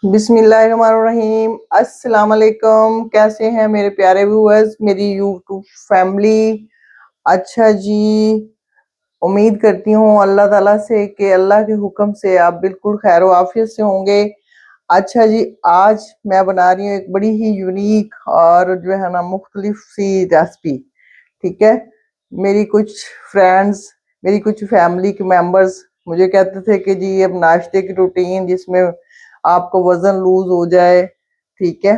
बिस्मिल्लाहिर्रहमानिर्रहीम। अस्सलाम वालेकुम। कैसे हैं मेरे प्यारे व्यूअर्स, मेरी यूट्यूब फैमिली। अच्छा जी, उम्मीद करती हूँ अल्लाह ताला से कि अल्लाह के हुक्म से आप बिल्कुल खैर आफियत से होंगे। अच्छा जी, आज मैं बना रही हूँ एक बड़ी ही यूनिक और जो है ना मुख्तलिफ सी रेसिपी। ठीक है, मेरी कुछ फ्रेंड्स, मेरी कुछ फैमिली के मेंबर्स मुझे कहते थे कि जी अब नाश्ते की रूटीन जिसमें आपको वजन लूज हो जाए, ठीक है,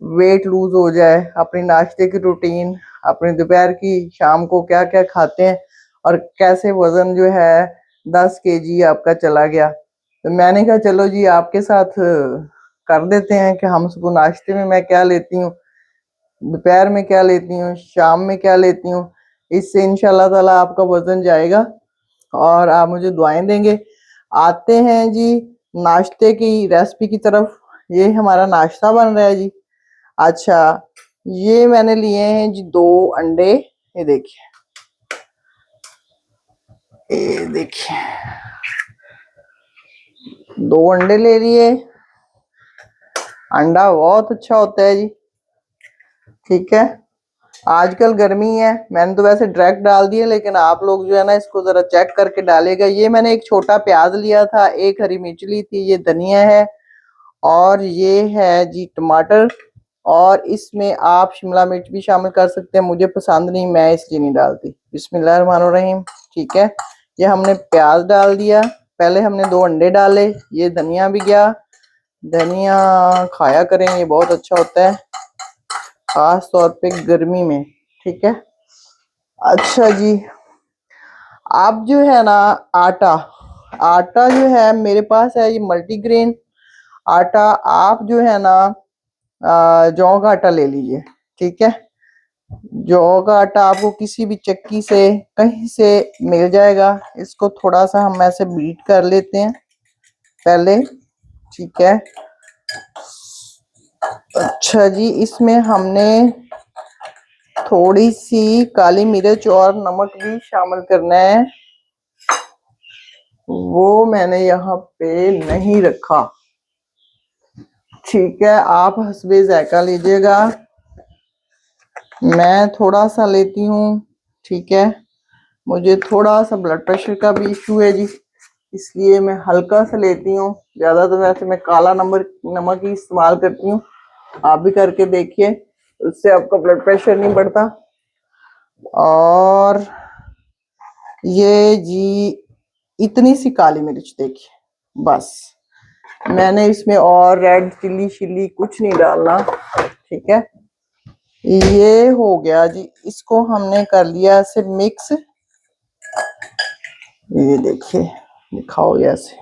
वेट लूज हो जाए, अपनी नाश्ते की रूटीन, अपनी दोपहर की, शाम को क्या क्या खाते हैं और कैसे वजन जो है 10 kg आपका चला गया। तो मैंने कहा चलो जी आपके साथ कर देते हैं कि हम सुबह नाश्ते में मैं क्या लेती हूँ, दोपहर में क्या लेती हूँ, शाम में क्या लेती हूँ। इससे इंशाल्लाह ताला आपका वजन जाएगा और आप मुझे दुआएं देंगे। आते हैं जी नाश्ते की रेसिपी की तरफ। ये हमारा नाश्ता बन रहा है जी। अच्छा, ये मैंने लिए हैं जी 2 अंडे। ये देखिए, ये देखिए 2 अंडे ले लिए। अंडा बहुत अच्छा होता है जी। ठीक है, आजकल गर्मी है, मैंने तो वैसे डायरेक्ट डाल दिए, लेकिन आप लोग जो है ना इसको जरा चेक करके डालेगा। ये मैंने एक छोटा प्याज लिया था, एक हरी मिर्च ली थी, ये धनिया है और ये है जी टमाटर। और इसमें आप शिमला मिर्च भी शामिल कर सकते हैं, मुझे पसंद नहीं, मैं इसलिए नहीं डालती। बिस्मिल्लाहिर्रहमानिर्रहीम। ठीक है, ये हमने प्याज डाल दिया, पहले हमने 2 अंडे डाले, ये धनिया भी गया। धनिया खाया करें, ये बहुत अच्छा होता है खास तौर पे गर्मी में। ठीक है, अच्छा जी, आप जो है ना आटा, आटा जो है मेरे पास है ये मल्टीग्रेन आटा। आप जो है ना जौ का आटा ले लीजिए। ठीक है, जौ का आटा आपको किसी भी चक्की से कहीं से मिल जाएगा। इसको थोड़ा सा हम ऐसे बीट कर लेते हैं पहले। ठीक है, अच्छा जी, इसमें हमने थोड़ी सी काली मिर्च और नमक भी शामिल करना है, वो मैंने यहाँ पे नहीं रखा। ठीक है, आप हस्बे जायका लीजिएगा, मैं थोड़ा सा लेती हूँ। ठीक है, मुझे थोड़ा सा ब्लड प्रेशर का भी इशू है जी, इसलिए मैं हल्का सा लेती हूँ। ज्यादा तो वैसे मैं काला नमक ही इस्तेमाल करती हूँ, आप भी करके देखिए, उससे आपका ब्लड प्रेशर नहीं बढ़ता। और ये जी इतनी सी काली मिर्च देखिए, बस। मैंने इसमें और रेड चिल्ली शिल्ली कुछ नहीं डालना। ठीक है, ये हो गया जी, इसको हमने कर लिया ऐसे मिक्स। ये देखिए, दिखाओ ऐसे।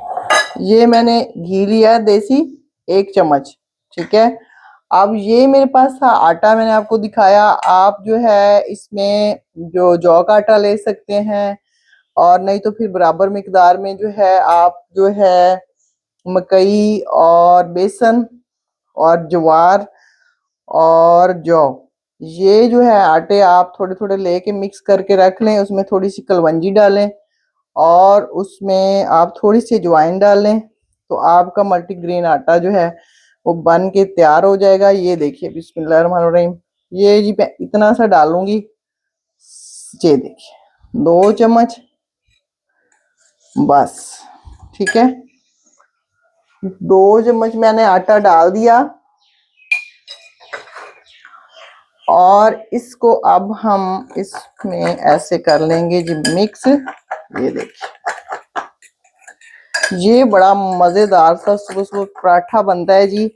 ये मैंने घी लिया देसी 1 चम्मच। ठीक है, अब ये मेरे पास था आटा, मैंने आपको दिखाया। आप जो है इसमें जो जौ का आटा ले सकते हैं, और नहीं तो फिर बराबर मिकदार में जो है आप जो है मकई और बेसन और ज्वार और जौ, ये जो है आटे आप थोड़े थोड़े लेके मिक्स करके रख लें। उसमें थोड़ी सी कलवंजी डालें और उसमें आप थोड़ी सी अजवाइन डाल लें, तो आपका मल्टीग्रेन आटा जो है वो बन के तैयार हो जाएगा। ये देखिए, बिस्मिल्लाहिर्रहमानिर्रहीम। ये जी मैं इतना सा डालूंगी, ये देखिए 2 चम्मच, बस। ठीक है, 2 चम्मच मैंने आटा डाल दिया और इसको अब हम इसमें ऐसे कर लेंगे जी मिक्स। ये देखिए, ये बड़ा मजेदार सा सुबह सुबह पराठा बनता है जी।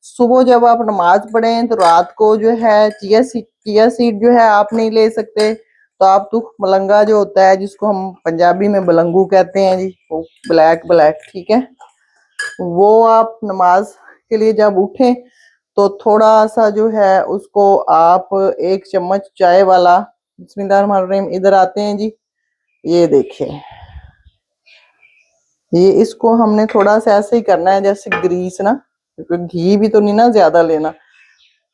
सुबह जब आप नमाज पढ़ें तो रात को जो है चिया सीड जो है आप नहीं ले सकते, तो आप तुख मलंगा जो होता है, जिसको हम पंजाबी में बलंगू कहते हैं जी, वो ब्लैक ब्लैक, ठीक है, वो आप नमाज के लिए जब उठें तो थोड़ा सा जो है उसको आप 1 चम्मच चाय वाला, बिस्मिल्लाहिर्रहमानिर्रहीम, इधर आते हैं जी। ये देखिए, ये इसको हमने थोड़ा सा ऐसे ही करना है जैसे ग्रीस ना, क्योंकि घी भी तो नहीं ना ज्यादा लेना।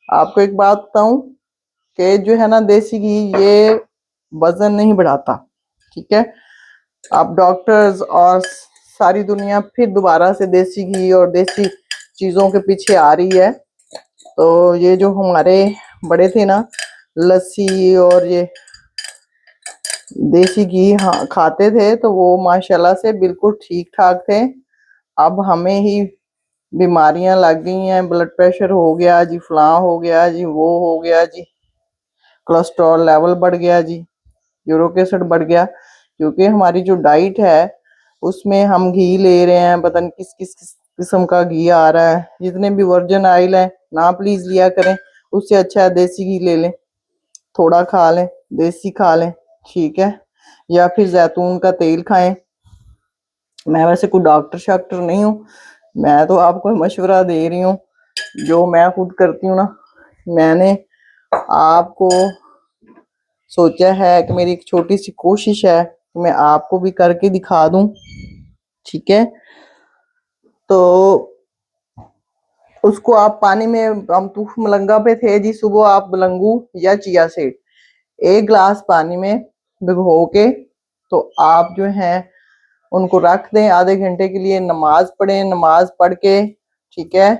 आपको एक बात बताऊं कि जो है ना देसी घी ये वजन नहीं बढ़ाता। ठीक है, आप डॉक्टर्स और सारी दुनिया फिर दोबारा से देसी घी और देसी चीजों के पीछे आ रही है। तो ये जो हमारे बड़े थे ना, लस्सी और ये देसी घी हाँ खाते थे, तो वो माशाल्लाह से बिल्कुल ठीक ठाक थे। अब हमें ही बीमारियां लग गई हैं, ब्लड प्रेशर हो गया जी, फलां हो गया जी, वो हो गया जी, कोलेस्ट्रॉल लेवल बढ़ गया जी, यूरिक एसिड बढ़ गया, क्योंकि हमारी जो डाइट है उसमें हम घी ले रहे हैं, पता नहीं किस किस किस्म का घी आ रहा है। जितने भी वर्जिन ऑयल है ना प्लीज लिया करें, उससे अच्छा है देसी घी ले लें, थोड़ा खा लें, देसी खा लें, ठीक है, या फिर जैतून का तेल खाएं। मैं वैसे कोई डॉक्टर शाक्टर नहीं हूँ, मैं तो आपको मशवरा दे रही हूँ जो मैं खुद करती हूँ ना। मैंने आपको सोचा है कि मेरी एक छोटी सी कोशिश है कि मैं आपको भी करके दिखा दूं, ठीक है। तो उसको आप पानी में, हम तो मलंगा पे थे जी, सुबह आप बलंगू या चिया सीड 1 गिलास पानी में भिगो के तो आप जो है उनको रख दें आधे घंटे के लिए, नमाज पढ़ें, नमाज पढ़ के, ठीक है।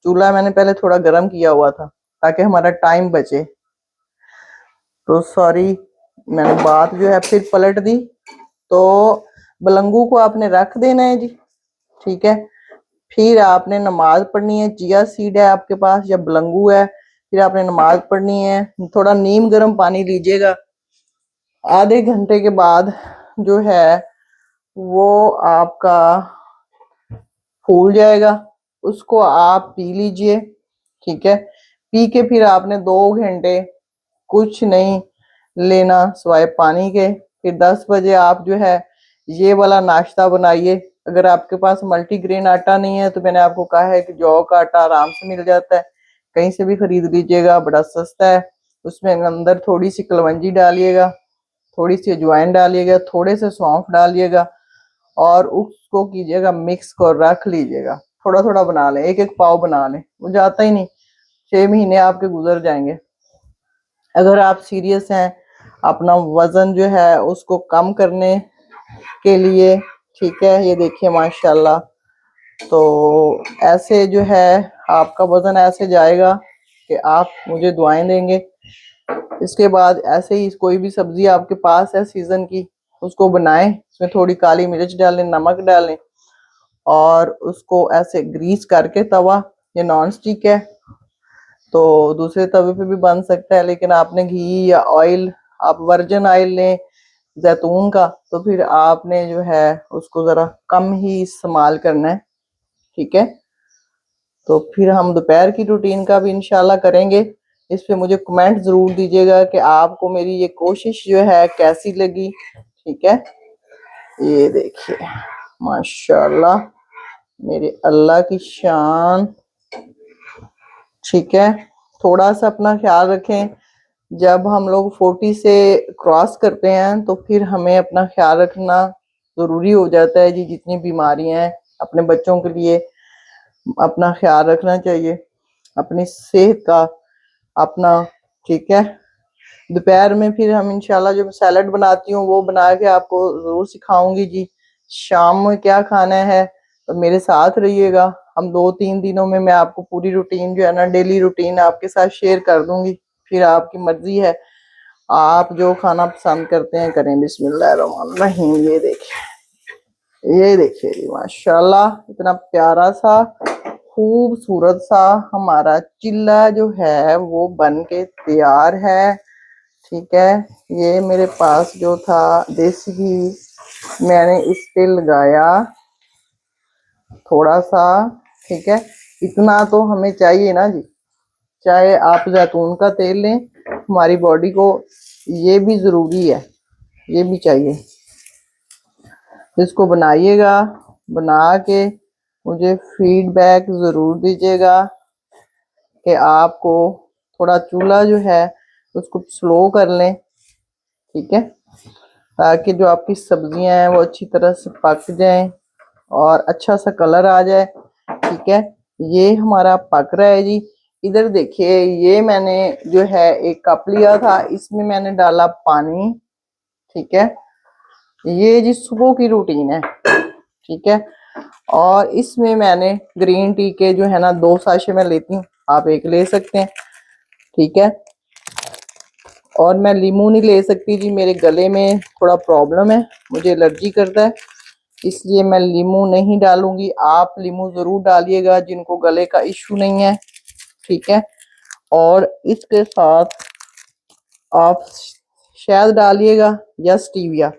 चूल्हा मैंने पहले थोड़ा गर्म किया हुआ था ताकि हमारा टाइम बचे। तो सॉरी, मैंने बात जो है फिर पलट दी। तो बलंगू को आपने रख देना है जी, ठीक है। फिर आपने नमाज पढ़नी है, चिया सीड है आपके पास या बलंगू है, फिर आपने नमाज पढ़नी है। थोड़ा नीम गर्म पानी लीजिएगा, आधे घंटे के बाद जो है वो आपका फूल जाएगा, उसको आप पी लीजिए, ठीक है। पी के फिर आपने 2 घंटे कुछ नहीं लेना सिवाय पानी के। फिर 10 बजे आप जो है ये वाला नाश्ता बनाइए। अगर आपके पास मल्टीग्रेन आटा नहीं है तो मैंने आपको कहा है कि जौ का आटा आराम से मिल जाता है, कहीं से भी खरीद लीजिएगा, बड़ा सस्ता है। उसमें अंदर थोड़ी सी कलवंजी डालिएगा, थोड़ी सी अजवाइन डालिएगा, थोड़े से सौंफ डालिएगा और उसको कीजिएगा मिक्स को रख लीजिएगा। थोड़ा थोड़ा बना लें, एक एक पाव बना लें, वो जाता ही नहीं, 6 महीने आपके गुजर जाएंगे। अगर आप सीरियस हैं अपना वजन जो है उसको कम करने के लिए, ठीक है, ये देखिए माशाल्लाह। तो ऐसे जो है आपका वजन ऐसे जाएगा कि आप मुझे दुआएं देंगे। इसके बाद ऐसे ही कोई भी सब्जी आपके पास है सीजन की, उसको बनाएं, उसमें थोड़ी काली मिर्च डालें, नमक डालें और उसको ऐसे ग्रीस करके, तवा ये नॉन स्टिक है तो दूसरे तवे पे भी बन सकता है, लेकिन आपने घी या ऑयल, आप वर्जिन ऑयल लें जैतून का, तो फिर आपने जो है उसको जरा कम ही इस्तेमाल करना है, ठीक है। तो फिर हम दोपहर की रूटीन का भी इंशाल्लाह करेंगे। इस पे मुझे कमेंट जरूर दीजिएगा कि आपको मेरी ये कोशिश जो है कैसी लगी, ठीक है। ये देखिए माशाल्लाह, मेरे अल्लाह की शान, ठीक है। थोड़ा सा अपना ख्याल रखें, जब हम लोग 40 से क्रॉस करते हैं तो फिर हमें अपना ख्याल रखना जरूरी हो जाता है जी। जितनी बीमारियां हैं, अपने बच्चों के लिए अपना ख्याल रखना चाहिए, अपनी सेहत का अपना, ठीक है। दोपहर में फिर हम इंशाल्लाह जो सैलड बनाती हूँ वो बना के आपको जरूर सिखाऊंगी जी। शाम में क्या खाना है तो मेरे साथ रहिएगा। हम 2-3 दिनों में मैं आपको पूरी रूटीन जो है ना, डेली रूटीन आपके साथ शेयर कर दूंगी। फिर आपकी मर्जी है, आप जो खाना पसंद करते हैं करें। बिस्मिल्लाहिर्रहमानिर्रहीम। ये देखिए जी माशाल्लाह, इतना प्यारा सा खूबसूरत सा हमारा चिल्ला जो है वो बन के तैयार है, ठीक है। ये मेरे पास जो था देसी घी मैंने इस पे लगाया थोड़ा सा, ठीक है। इतना तो हमें चाहिए ना जी, चाहे आप जैतून का तेल लें, हमारी बॉडी को ये भी जरूरी है, ये भी चाहिए। इसको बनाइएगा, बना के मुझे फीडबैक जरूर दीजिएगा कि आपको थोड़ा चूल्हा जो है उसको स्लो कर लें, ठीक है, ताकि जो आपकी सब्जियां हैं वो अच्छी तरह से पक जाएं और अच्छा सा कलर आ जाए, ठीक है। ये हमारा पक रहा है जी। इधर देखिए, ये मैंने जो है 1 कप लिया था, इसमें मैंने डाला पानी, ठीक है। ये जी सुबह की रूटीन है, ठीक है। और इसमें मैंने ग्रीन टी के जो है ना 2 साशे में लेती हूँ, आप 1 ले सकते हैं, ठीक है। और मैं लीमू नहीं ले सकती जी, मेरे गले में थोड़ा प्रॉब्लम है, मुझे एलर्जी करता है, इसलिए मैं लीमू नहीं डालूंगी। आप लीमू जरूर डालिएगा जिनको गले का इशू नहीं है, ठीक है। और इसके साथ आप शहद डालिएगा या स्टीविया,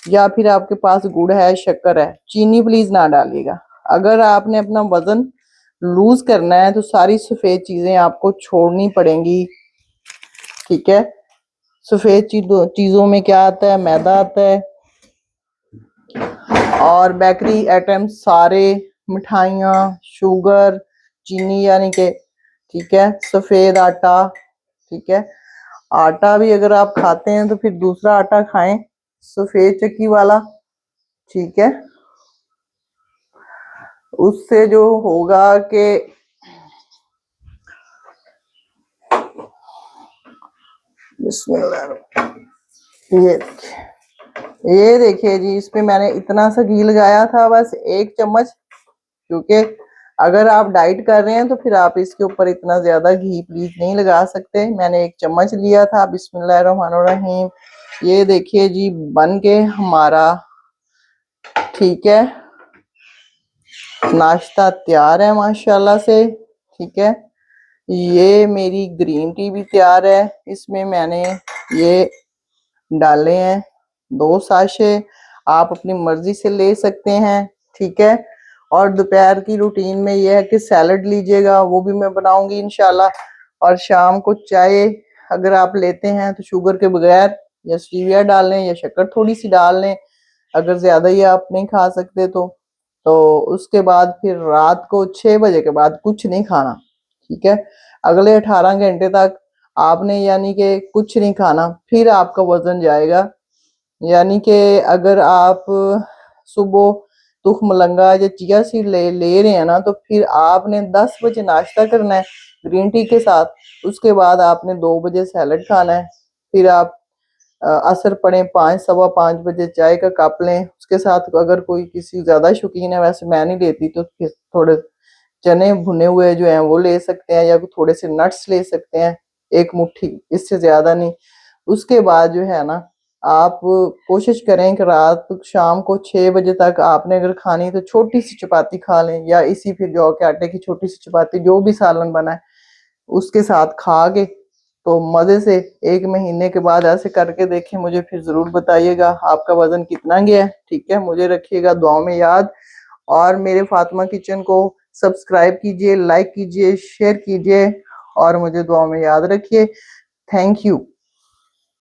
या फिर आपके पास गुड़ है, शक्कर है। चीनी प्लीज ना डालिएगा। अगर आपने अपना वजन लूज करना है तो सारी सफेद चीजें आपको छोड़नी पड़ेंगी, ठीक है। सफेद चीजों में क्या आता है, मैदा आता है और बेकरी आइटम्स सारे, मिठाइयाँ, शुगर, चीनी यानी के, ठीक है। सफेद आटा, ठीक है। आटा भी अगर आप खाते हैं तो फिर दूसरा आटा खाएं, सफेद चक्की वाला, ठीक है। उससे जो होगा कि ये देखिए जी, इसमें मैंने इतना सा घी लगाया था, बस 1 चम्मच, क्योंकि अगर आप डाइट कर रहे हैं तो फिर आप इसके ऊपर इतना ज्यादा घी प्लीज नहीं लगा सकते। मैंने 1 चम्मच लिया था। बिस्मिल्लाहिर्रहमानिर्रहीम। ये देखिए जी बन के हमारा, ठीक है, नाश्ता तैयार है माशाल्लाह से, ठीक है। ये मेरी ग्रीन टी भी तैयार है, इसमें मैंने ये डाले हैं 2 साशे, आप अपनी मर्जी से ले सकते हैं, ठीक है। और दोपहर की रूटीन में ये है कि सैलड लीजिएगा, वो भी मैं बनाऊंगी इंशाल्लाह। और शाम को चाय अगर आप लेते हैं तो शुगर के बगैर या स्टीविया डाल लें या शक्कर थोड़ी सी डाल लें, अगर ज्यादा ही आप नहीं खा सकते तो उसके बाद फिर रात को 6 बजे के बाद कुछ नहीं खाना, ठीक है। अगले 18 घंटे तक आपने यानी कि कुछ नहीं खाना, फिर आपका वजन जाएगा। यानी कि अगर आप सुबह तुख मलंगा या चिया सीड ले रहे हैं ना, तो फिर आपने 10 बजे नाश्ता करना है ग्रीन टी के साथ, उसके बाद आपने 2 बजे सैलड खाना है, फिर आप असर पड़े 5 सवा 5 बजे चाय का कप लें उसके साथ। अगर कोई किसी ज्यादा शौकीन है, वैसे मैं नहीं लेती, तो फिर थोड़े चने भुने हुए जो हैं वो ले सकते हैं, या थोड़े से नट्स ले सकते हैं, 1 मुट्ठी, इससे ज्यादा नहीं। उसके बाद जो है ना, आप कोशिश करें कि रात शाम को 6 बजे तक आपने अगर खानी तो छोटी सी चपाती खा लें, या इसी फिर जौ के आटे की छोटी सी चपाती, जो भी सालन बना है उसके साथ खा के तो मजे से 1 महीने के बाद ऐसे करके देखें, मुझे फिर जरूर बताइएगा आपका वजन कितना गया है, ठीक है। मुझे रखिएगा दुआओं में याद, और मेरे फातिमा किचन को सब्सक्राइब कीजिए, लाइक कीजिए, शेयर कीजिए, और मुझे दुआओं में याद रखिए। Thank you.